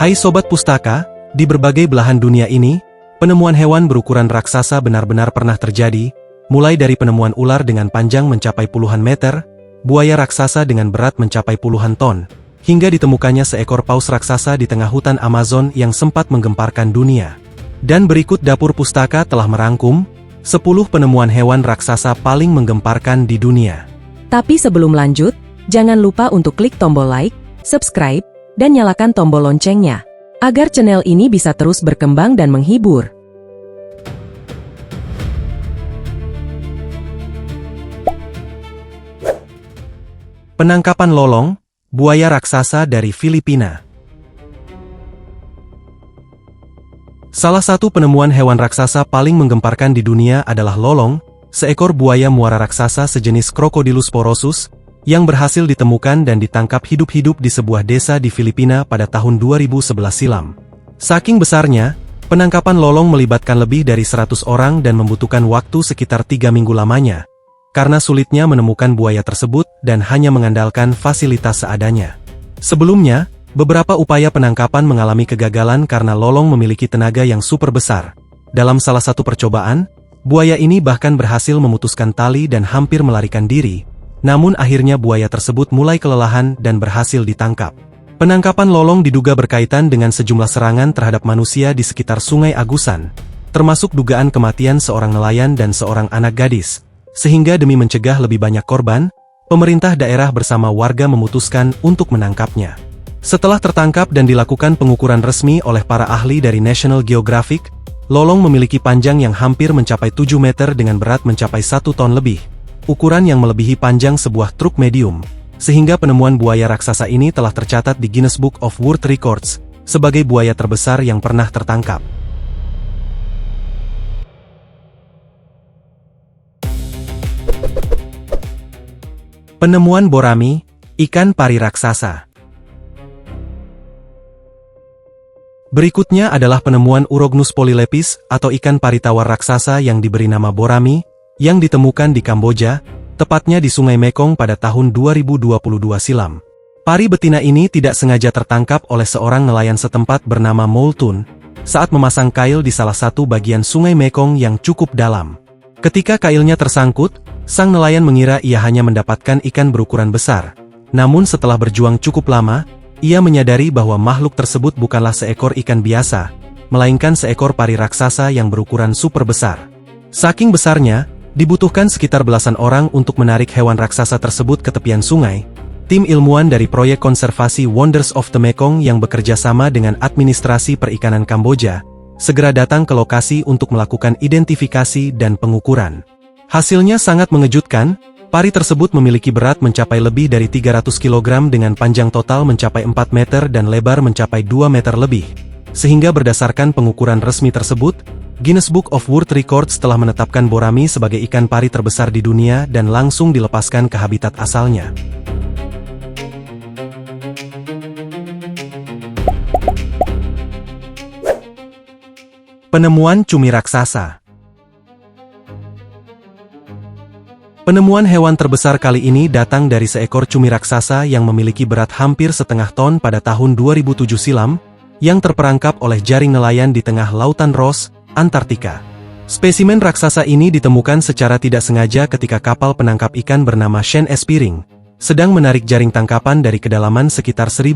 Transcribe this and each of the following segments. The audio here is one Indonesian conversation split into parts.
Hai Sobat Pustaka, di berbagai belahan dunia ini, penemuan hewan berukuran raksasa benar-benar pernah terjadi, mulai dari penemuan ular dengan panjang mencapai puluhan meter, buaya raksasa dengan berat mencapai puluhan ton, hingga ditemukannya seekor paus raksasa di tengah hutan Amazon yang sempat menggemparkan dunia. Dan berikut Dapur Pustaka telah merangkum 10 penemuan hewan raksasa paling menggemparkan di dunia. Tapi sebelum lanjut, jangan lupa untuk klik tombol like, subscribe, dan nyalakan tombol loncengnya, agar channel ini bisa terus berkembang dan menghibur. Penangkapan lolong, buaya raksasa dari Filipina. Salah satu penemuan hewan raksasa paling menggemparkan di dunia adalah lolong, seekor buaya muara raksasa sejenis Crocodylus porosus, yang berhasil ditemukan dan ditangkap hidup-hidup di sebuah desa di Filipina pada tahun 2011 silam. Saking besarnya, penangkapan lolong melibatkan lebih dari 100 orang dan membutuhkan waktu sekitar 3 minggu lamanya, karena sulitnya menemukan buaya tersebut dan hanya mengandalkan fasilitas seadanya. Sebelumnya, beberapa upaya penangkapan mengalami kegagalan karena lolong memiliki tenaga yang super besar. Dalam salah satu percobaan, buaya ini bahkan berhasil memutuskan tali dan hampir melarikan diri. Namun akhirnya buaya tersebut mulai kelelahan dan berhasil ditangkap. Penangkapan lolong diduga berkaitan dengan sejumlah serangan terhadap manusia di sekitar Sungai Agusan, termasuk dugaan kematian seorang nelayan dan seorang anak gadis. Sehingga demi mencegah lebih banyak korban, pemerintah daerah bersama warga memutuskan untuk menangkapnya. Setelah tertangkap dan dilakukan pengukuran resmi oleh para ahli dari National Geographic, lolong memiliki panjang yang hampir mencapai 7 meter dengan berat mencapai 1 ton lebih. Ukuran yang melebihi panjang sebuah truk medium, sehingga penemuan buaya raksasa ini telah tercatat di Guinness Book of World Records sebagai buaya terbesar yang pernah tertangkap. Penemuan borami, ikan pari raksasa. Berikutnya adalah penemuan Urognus polylepis atau ikan pari tawar raksasa yang diberi nama borami, yang ditemukan di Kamboja, tepatnya di Sungai Mekong pada tahun 2022 silam. Pari betina ini tidak sengaja tertangkap oleh seorang nelayan setempat bernama Moulton, saat memasang kail di salah satu bagian Sungai Mekong yang cukup dalam. Ketika kailnya tersangkut, sang nelayan mengira ia hanya mendapatkan ikan berukuran besar. Namun setelah berjuang cukup lama, ia menyadari bahwa makhluk tersebut bukanlah seekor ikan biasa, melainkan seekor pari raksasa yang berukuran super besar. Saking besarnya, dibutuhkan sekitar belasan orang untuk menarik hewan raksasa tersebut ke tepian sungai. Tim ilmuwan dari proyek konservasi Wonders of the Mekong yang bekerja sama dengan administrasi perikanan Kamboja, segera datang ke lokasi untuk melakukan identifikasi dan pengukuran. Hasilnya sangat mengejutkan, pari tersebut memiliki berat mencapai lebih dari 300 kg dengan panjang total mencapai 4 meter dan lebar mencapai 2 meter lebih. Sehingga berdasarkan pengukuran resmi tersebut, Guinness Book of World Records telah menetapkan borami sebagai ikan pari terbesar di dunia dan langsung dilepaskan ke habitat asalnya. Penemuan cumi raksasa. Penemuan hewan terbesar kali ini datang dari seekor cumi raksasa yang memiliki berat hampir setengah ton pada tahun 2007 silam, yang terperangkap oleh jaring nelayan di tengah Lautan Ross, Antartika. Spesimen raksasa ini ditemukan secara tidak sengaja ketika kapal penangkap ikan bernama Shen Espiring sedang menarik jaring tangkapan dari kedalaman sekitar 1.500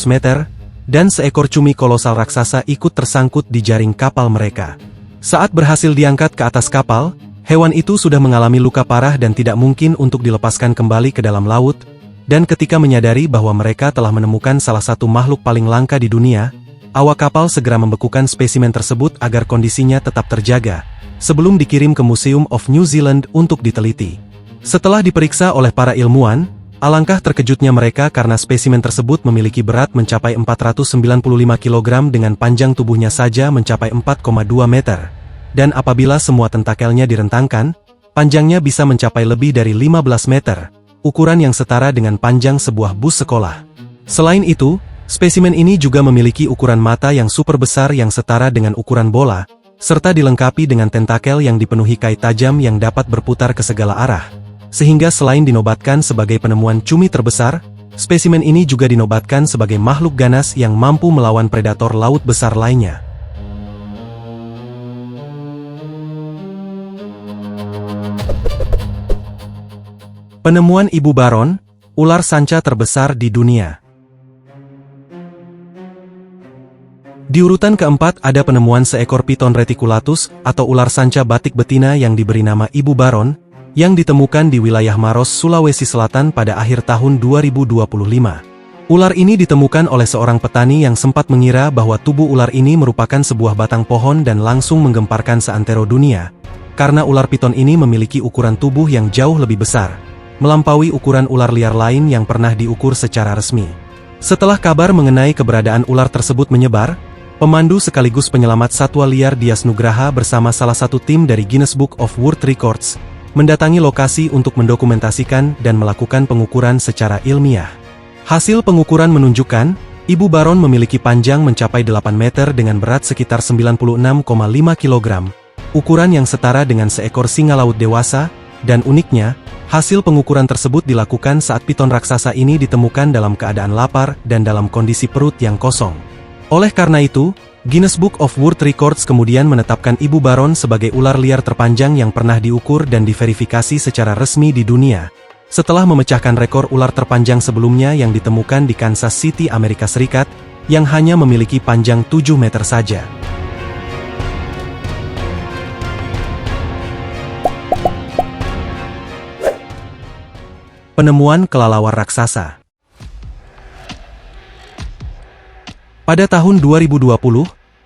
meter, dan seekor cumi kolosal raksasa ikut tersangkut di jaring kapal mereka. Saat berhasil diangkat ke atas kapal, hewan itu sudah mengalami luka parah dan tidak mungkin untuk dilepaskan kembali ke dalam laut, dan ketika menyadari bahwa mereka telah menemukan salah satu makhluk paling langka di dunia, awak kapal segera membekukan spesimen tersebut agar kondisinya tetap terjaga, sebelum dikirim ke Museum of New Zealand untuk diteliti. Setelah diperiksa oleh para ilmuwan, alangkah terkejutnya mereka karena spesimen tersebut memiliki berat mencapai 495 kg dengan panjang tubuhnya saja mencapai 4,2 meter. Dan apabila semua tentakelnya direntangkan, panjangnya bisa mencapai lebih dari 15 meter, ukuran yang setara dengan panjang sebuah bus sekolah. Selain itu, spesimen ini juga memiliki ukuran mata yang super besar yang setara dengan ukuran bola, serta dilengkapi dengan tentakel yang dipenuhi kait tajam yang dapat berputar ke segala arah. Sehingga selain dinobatkan sebagai penemuan cumi terbesar, Spesimen ini juga dinobatkan sebagai makhluk ganas yang mampu melawan predator laut besar lainnya. Penemuan Ibu Baron, ular sanca terbesar di dunia. Di urutan keempat ada penemuan seekor Piton reticulatus atau ular sanca batik betina yang diberi nama Ibu Baron, yang ditemukan di wilayah Maros, Sulawesi Selatan pada akhir tahun 2025. Ular ini ditemukan oleh seorang petani yang sempat mengira bahwa tubuh ular ini merupakan sebuah batang pohon dan langsung menggemparkan seantero dunia, karena ular piton ini memiliki ukuran tubuh yang jauh lebih besar, melampaui ukuran ular liar lain yang pernah diukur secara resmi. Setelah kabar mengenai keberadaan ular tersebut menyebar, pemandu sekaligus penyelamat satwa liar Dias Nugraha bersama salah satu tim dari Guinness Book of World Records mendatangi lokasi untuk mendokumentasikan dan melakukan pengukuran secara ilmiah. Hasil pengukuran menunjukkan, Ibu Baron memiliki panjang mencapai 8 meter dengan berat sekitar 96,5 kg, ukuran yang setara dengan seekor singa laut dewasa, dan uniknya, hasil pengukuran tersebut dilakukan saat piton raksasa ini ditemukan dalam keadaan lapar dan dalam kondisi perut yang kosong. Oleh karena itu, Guinness Book of World Records kemudian menetapkan Ibu Baron sebagai ular liar terpanjang yang pernah diukur dan diverifikasi secara resmi di dunia, setelah memecahkan rekor ular terpanjang sebelumnya yang ditemukan di Kansas City, Amerika Serikat, yang hanya memiliki panjang 7 meter saja. Penemuan kelelawar raksasa. Pada tahun 2020,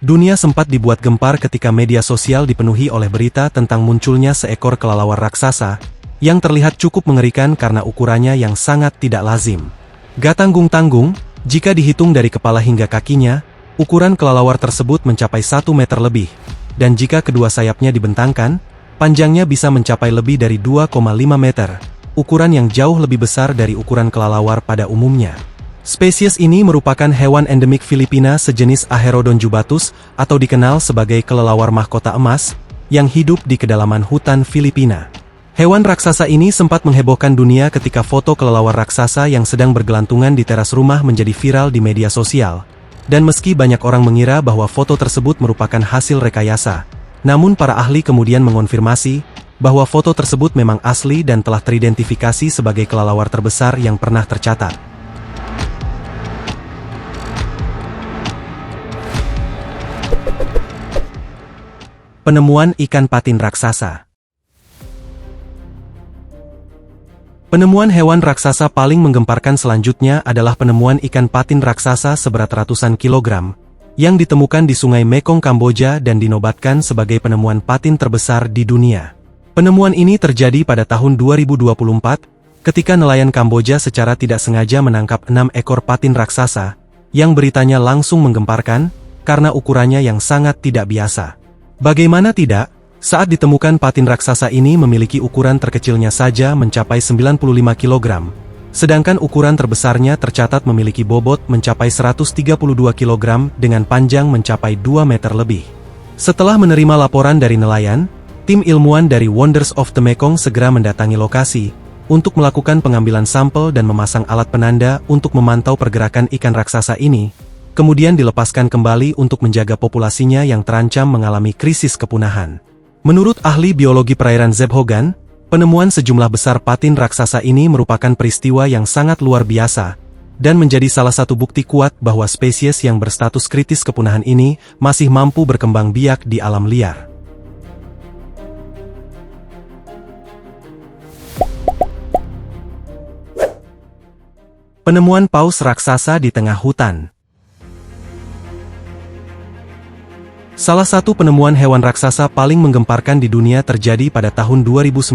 dunia sempat dibuat gempar ketika media sosial dipenuhi oleh berita tentang munculnya seekor kelelawar raksasa, yang terlihat cukup mengerikan karena ukurannya yang sangat tidak lazim. Gak tanggung-tanggung, jika dihitung dari kepala hingga kakinya, ukuran kelelawar tersebut mencapai 1 meter lebih, dan jika kedua sayapnya dibentangkan, panjangnya bisa mencapai lebih dari 2,5 meter, ukuran yang jauh lebih besar dari ukuran kelelawar pada umumnya. Spesies ini merupakan hewan endemik Filipina sejenis Aherodon jubatus atau dikenal sebagai kelelawar mahkota emas, yang hidup di kedalaman hutan Filipina. Hewan raksasa ini sempat menghebohkan dunia ketika foto kelelawar raksasa yang sedang bergelantungan di teras rumah menjadi viral di media sosial. Dan meski banyak orang mengira bahwa foto tersebut merupakan hasil rekayasa, namun para ahli kemudian mengonfirmasi bahwa foto tersebut memang asli dan telah teridentifikasi sebagai kelelawar terbesar yang pernah tercatat. Penemuan ikan patin raksasa. Penemuan hewan raksasa paling menggemparkan selanjutnya adalah penemuan ikan patin raksasa seberat ratusan kilogram, yang ditemukan di Sungai Mekong, Kamboja dan dinobatkan sebagai penemuan patin terbesar di dunia. Penemuan ini terjadi pada tahun 2024, ketika nelayan Kamboja secara tidak sengaja menangkap 6 ekor patin raksasa, yang beritanya langsung menggemparkan, karena ukurannya yang sangat tidak biasa. Bagaimana tidak, saat ditemukan patin raksasa ini memiliki ukuran terkecilnya saja mencapai 95 kg, sedangkan ukuran terbesarnya tercatat memiliki bobot mencapai 132 kg dengan panjang mencapai 2 meter lebih. Setelah menerima laporan dari nelayan, tim ilmuwan dari Wonders of the Mekong segera mendatangi lokasi, untuk melakukan pengambilan sampel dan memasang alat penanda untuk memantau pergerakan ikan raksasa ini, kemudian dilepaskan kembali untuk menjaga populasinya yang terancam mengalami krisis kepunahan. Menurut ahli biologi perairan Zeb Hogan, penemuan sejumlah besar patin raksasa ini merupakan peristiwa yang sangat luar biasa, dan menjadi salah satu bukti kuat bahwa spesies yang berstatus kritis kepunahan ini masih mampu berkembang biak di alam liar. Penemuan paus raksasa di tengah hutan. Salah satu penemuan hewan raksasa paling menggemparkan di dunia terjadi pada tahun 2019,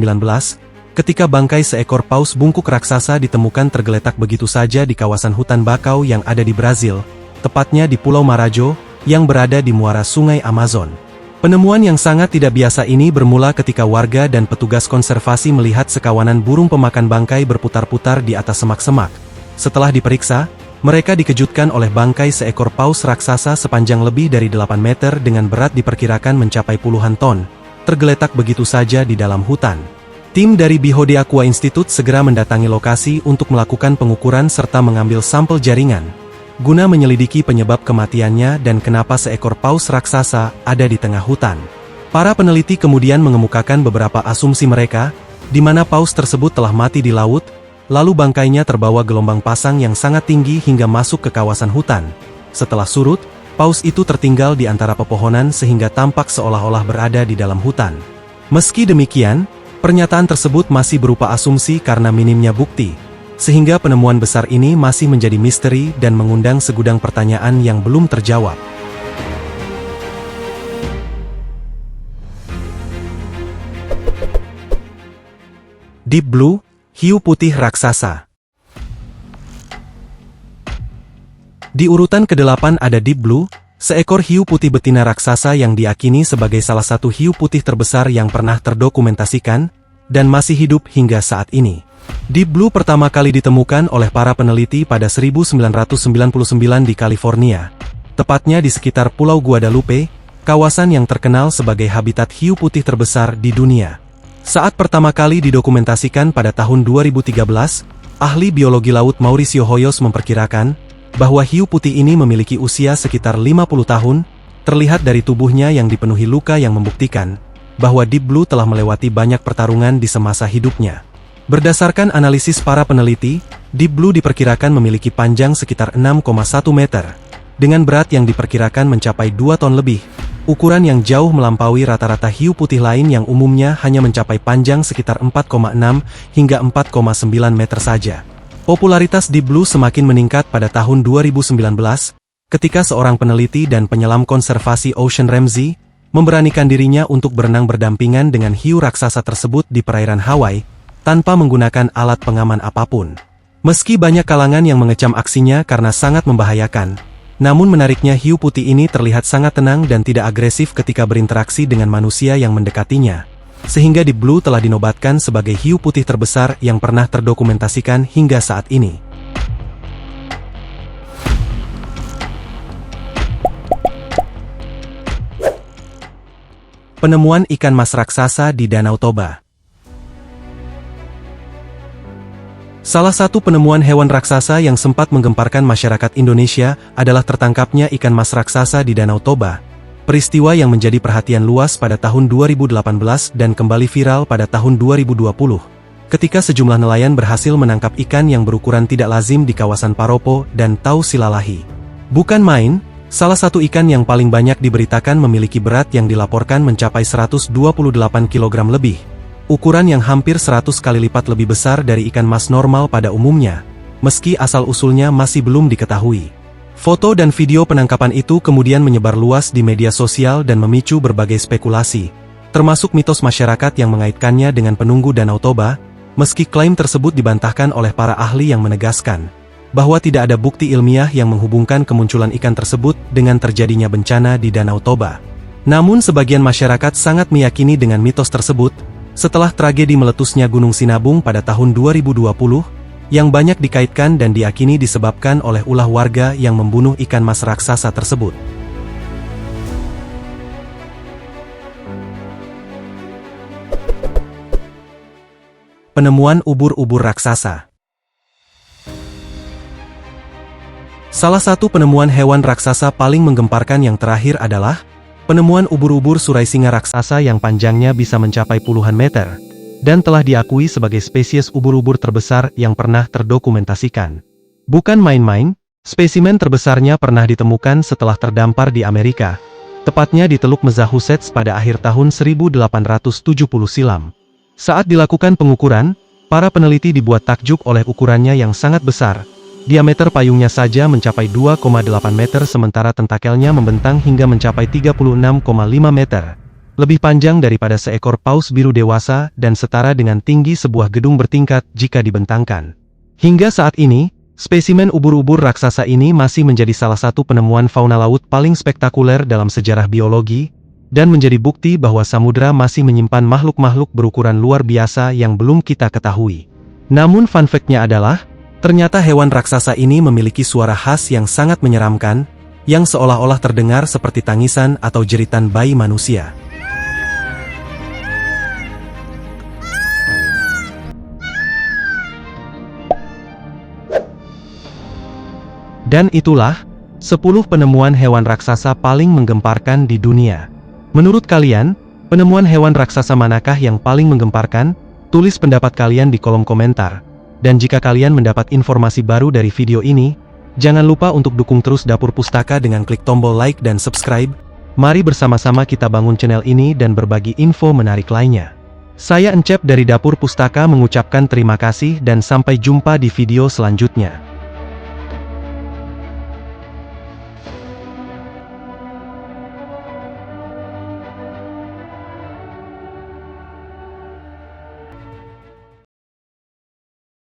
ketika bangkai seekor paus bungkuk raksasa ditemukan tergeletak begitu saja di kawasan hutan bakau yang ada di Brazil, tepatnya di Pulau Marajo, yang berada di muara Sungai Amazon. Penemuan yang sangat tidak biasa ini bermula ketika warga dan petugas konservasi melihat sekawanan burung pemakan bangkai berputar-putar di atas semak-semak. Setelah diperiksa, mereka dikejutkan oleh bangkai seekor paus raksasa sepanjang lebih dari 8 meter dengan berat diperkirakan mencapai puluhan ton, tergeletak begitu saja di dalam hutan. Tim dari Bihode Aqua Institute segera mendatangi lokasi untuk melakukan pengukuran serta mengambil sampel jaringan, guna menyelidiki penyebab kematiannya dan kenapa seekor paus raksasa ada di tengah hutan. Para peneliti kemudian mengemukakan beberapa asumsi mereka, di mana paus tersebut telah mati di laut, lalu bangkainya terbawa gelombang pasang yang sangat tinggi hingga masuk ke kawasan hutan. Setelah surut, paus itu tertinggal di antara pepohonan sehingga tampak seolah-olah berada di dalam hutan. Meski demikian, pernyataan tersebut masih berupa asumsi karena minimnya bukti, sehingga penemuan besar ini masih menjadi misteri dan mengundang segudang pertanyaan yang belum terjawab. Deep Blue, hiu putih raksasa. Di urutan ke-8 ada Deep Blue, seekor hiu putih betina raksasa yang diakini sebagai salah satu hiu putih terbesar yang pernah terdokumentasikan, dan masih hidup hingga saat ini. Deep Blue pertama kali ditemukan oleh para peneliti pada 1999 di California, tepatnya di sekitar Pulau Guadalupe, kawasan yang terkenal sebagai habitat hiu putih terbesar di dunia. Saat pertama kali didokumentasikan pada tahun 2013, ahli biologi laut Mauricio Hoyos memperkirakan bahwa hiu putih ini memiliki usia sekitar 50 tahun, terlihat dari tubuhnya yang dipenuhi luka yang membuktikan bahwa Deep Blue telah melewati banyak pertarungan di semasa hidupnya. Berdasarkan analisis para peneliti, Deep Blue diperkirakan memiliki panjang sekitar 6,1 meter, dengan berat yang diperkirakan mencapai 2 ton lebih, ukuran yang jauh melampaui rata-rata hiu putih lain yang umumnya hanya mencapai panjang sekitar 4,6 hingga 4,9 meter saja. Popularitas Deep Blue semakin meningkat pada tahun 2019, ketika seorang peneliti dan penyelam konservasi Ocean Ramsey memberanikan dirinya untuk berenang berdampingan dengan hiu raksasa tersebut di perairan Hawaii, tanpa menggunakan alat pengaman apapun. Meski banyak kalangan yang mengecam aksinya karena sangat membahayakan, namun menariknya hiu putih ini terlihat sangat tenang dan tidak agresif ketika berinteraksi dengan manusia yang mendekatinya, sehingga Deep Blue telah dinobatkan sebagai hiu putih terbesar yang pernah terdokumentasikan hingga saat ini. Penemuan ikan mas raksasa di Danau Toba. Salah satu penemuan hewan raksasa yang sempat menggemparkan masyarakat Indonesia adalah tertangkapnya ikan mas raksasa di Danau Toba. Peristiwa yang menjadi perhatian luas pada tahun 2018 dan kembali viral pada tahun 2020, ketika sejumlah nelayan berhasil menangkap ikan yang berukuran tidak lazim di kawasan Paropo dan Tau Silalahi. Bukan main, salah satu ikan yang paling banyak diberitakan memiliki berat yang dilaporkan mencapai 128 kg lebih, ukuran yang hampir 100 kali lipat lebih besar dari ikan mas normal pada umumnya, meski asal-usulnya masih belum diketahui. Foto dan video penangkapan itu kemudian menyebar luas di media sosial dan memicu berbagai spekulasi, termasuk mitos masyarakat yang mengaitkannya dengan penunggu Danau Toba, meski klaim tersebut dibantahkan oleh para ahli yang menegaskan bahwa tidak ada bukti ilmiah yang menghubungkan kemunculan ikan tersebut dengan terjadinya bencana di Danau Toba. Namun sebagian masyarakat sangat meyakini dengan mitos tersebut, setelah tragedi meletusnya Gunung Sinabung pada tahun 2020, yang banyak dikaitkan dan diyakini disebabkan oleh ulah warga yang membunuh ikan mas raksasa tersebut. Penemuan ubur-ubur raksasa. Salah satu penemuan hewan raksasa paling menggemparkan yang terakhir adalah penemuan ubur-ubur Suraisinga raksasa yang panjangnya bisa mencapai puluhan meter, dan telah diakui sebagai spesies ubur-ubur terbesar yang pernah terdokumentasikan. Bukan main-main, spesimen terbesarnya pernah ditemukan setelah terdampar di Amerika, tepatnya di Teluk Massachusetts pada akhir tahun 1870 silam. Saat dilakukan pengukuran, para peneliti dibuat takjub oleh ukurannya yang sangat besar. Diameter payungnya saja mencapai 2,8 meter sementara tentakelnya membentang hingga mencapai 36,5 meter. Lebih panjang daripada seekor paus biru dewasa dan setara dengan tinggi sebuah gedung bertingkat jika dibentangkan. Hingga saat ini, spesimen ubur-ubur raksasa ini masih menjadi salah satu penemuan fauna laut paling spektakuler dalam sejarah biologi, dan menjadi bukti bahwa samudera masih menyimpan makhluk-makhluk berukuran luar biasa yang belum kita ketahui. Namun fun fact-nya adalah, ternyata hewan raksasa ini memiliki suara khas yang sangat menyeramkan, yang seolah-olah terdengar seperti tangisan atau jeritan bayi manusia. Dan itulah 10 penemuan hewan raksasa paling menggemparkan di dunia. Menurut kalian, penemuan hewan raksasa manakah yang paling menggemparkan? Tulis pendapat kalian di kolom komentar. Dan jika kalian mendapat informasi baru dari video ini, jangan lupa untuk dukung terus Dapur Pustaka dengan klik tombol like dan subscribe. Mari bersama-sama kita bangun channel ini dan berbagi info menarik lainnya. Saya Encep dari Dapur Pustaka mengucapkan terima kasih dan sampai jumpa di video selanjutnya.